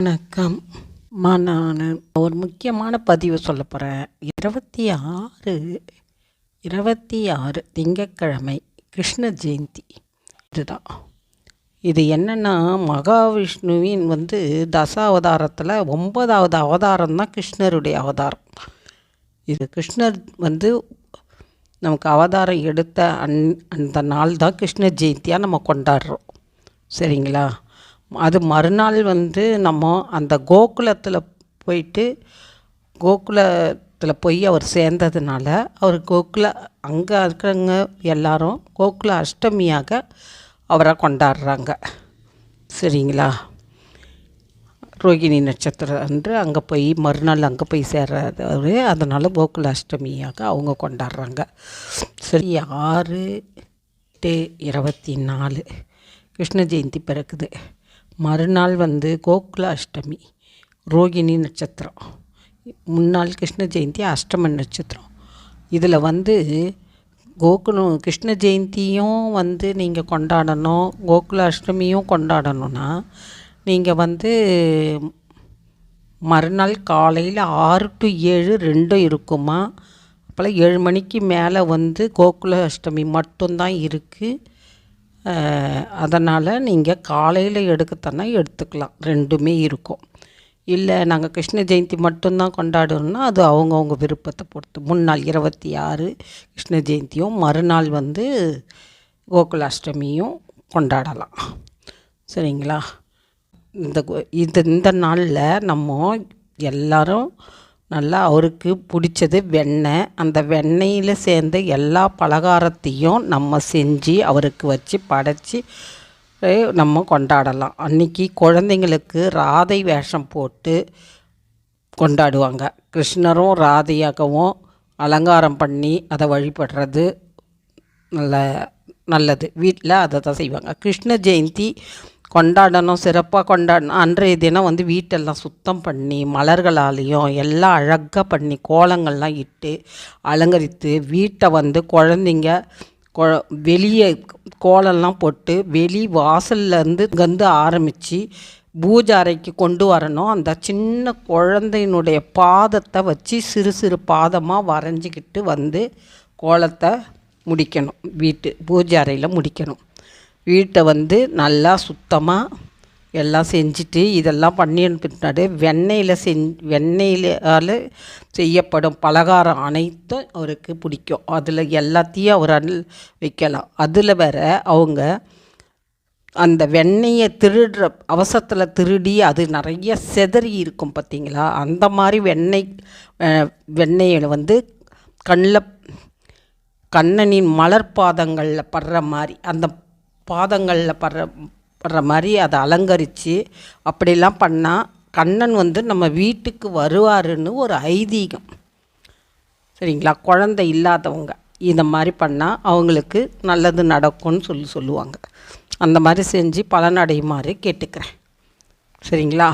வணக்கம். நான் ஒரு முக்கியமான பதிவு சொல்ல போகிறேன். 26 திங்கட்கிழமை கிருஷ்ண ஜெயந்தி. இது என்னென்னா, மகாவிஷ்ணுவின் தசாவதாரத்தில் 9வது அவதாரம் தான் கிருஷ்ணருடைய அவதாரம். இது கிருஷ்ணர் நமக்கு அவதாரம் எடுத்த அந்த நாள் தான் கிருஷ்ண ஜெயந்தியாக நம்ம கொண்டாடுறோம். சரிங்களா? அது மறுநாள் நம்ம அந்த கோகுலத்தில் போய் அவர் சேர்ந்ததுனால அவர் அங்கே இருக்கிறவங்க எல்லாரும் கோகுல அஷ்டமியாக அவரை கொண்டாடுறாங்க. சரிங்களா? ரோகிணி நட்சத்திரம் அன்று அங்கே போய் மறுநாள் அங்கே போய் சேர்றது, அதனால் கோகுல அஷ்டமியாக அவங்க கொண்டாடுறாங்க. சரி, 6/8/24 கிருஷ்ண ஜெயந்தி பிறக்குது. மறுநாள் கோகுல அஷ்டமி, ரோகிணி நட்சத்திரம். முன்னாள் கிருஷ்ண ஜெயந்தி அஷ்டம நட்சத்திரம். இதில் கிருஷ்ண ஜெயந்தியும் நீங்கள் கொண்டாடணும், கோகுல அஷ்டமியும் கொண்டாடணும்னா நீங்கள் மறுநாள் காலையில் 6 to 7 ரெண்டும் இருக்குமா. அப்போல்லாம் 7 மணிக்கு மேலே கோகுல அஷ்டமி மட்டும்தான் இருக்குது. அதனால் நீங்கள் காலையில் எடுக்கத்தனா எடுத்துக்கலாம், ரெண்டுமே இருக்கும். இல்லை நாங்கள் கிருஷ்ண ஜெயந்தி மட்டும்தான் கொண்டாடணும்னா அது அவங்கவுங்க விருப்பத்தை பொறுத்து. முன்னாள் 26 கிருஷ்ண ஜெயந்தியும் மறுநாள் கோகுல அஷ்டமியும் கொண்டாடலாம். சரிங்களா? இந்த நாளில் நம்ம எல்லோரும் நல்லா அவருக்கு பிடிச்சது வெண்ணெய், அந்த வெண்ணெயில் சேர்ந்த எல்லா பலகாரத்தையும் நம்ம செஞ்சு அவருக்கு வச்சு படைச்சி நம்ம கொண்டாடலாம். அன்றைக்கி குழந்தைங்களுக்கு ராதை வேஷம் போட்டு கொண்டாடுவாங்க. கிருஷ்ணரும் ராதையாகவும் அலங்காரம் பண்ணி அதை வழிபடுறது நல்லது. வீட்டில் அதை தான் செய்வாங்க. கிருஷ்ண ஜெயந்தி கொண்டாடணும், சிறப்பாக கொண்டாடணும். அன்றைய தினம் வீட்டெல்லாம் சுத்தம் பண்ணி மலர்களாலேயும் எல்லாம் அழகாக பண்ணி கோலங்கள்லாம் இட்டு அலங்கரித்து வீட்டை குழந்தைங்க வெளியே கோலம்லாம் போட்டு வெளி வாசல்லேருந்து ஆரம்பித்து பூஜை அறைக்கு கொண்டு வரணும். அந்த சின்ன குழந்தையினுடைய பாதத்தை வச்சு சிறு சிறு பாதமாக வரைஞ்சிக்கிட்டு கோலத்தை முடிக்கணும். பூஜை அறையில் முடிக்கணும். வீட்டை நல்லா சுத்தமாக எல்லாம் செஞ்சுட்டு இதெல்லாம் பண்ணி பின்னாடி வெண்ணெயில் செய்யப்படும் பலகாரம் அனைத்தும் அவருக்கு பிடிக்கும். அதில் எல்லாத்தையும் அவர் வைக்கலாம். அதில் வேறு அவங்க அந்த வெண்ணெயை திருடுற அவசரத்தில் திருடி அது நிறைய செதறி இருக்கும் பார்த்திங்களா. அந்த மாதிரி வெண்ணெயில் கண்ணனின் மலர் பாதங்களில் படுற மாதிரி, அந்த பாதங்களில் படுற மாதிரி அதை அலங்கரித்து அப்படிலாம் பண்ணால் கண்ணன் நம்ம வீட்டுக்கு வருவாருன்னு ஒரு ஐதீகம். சரிங்களா? குழந்தை இல்லாதவங்க இந்த மாதிரி பண்ணால் அவங்களுக்கு நல்லது நடக்கும்னு சொல்லுவாங்க. அந்த மாதிரி செஞ்சு பலனடையுமாறு கேட்டுக்கிறேன். சரிங்களா?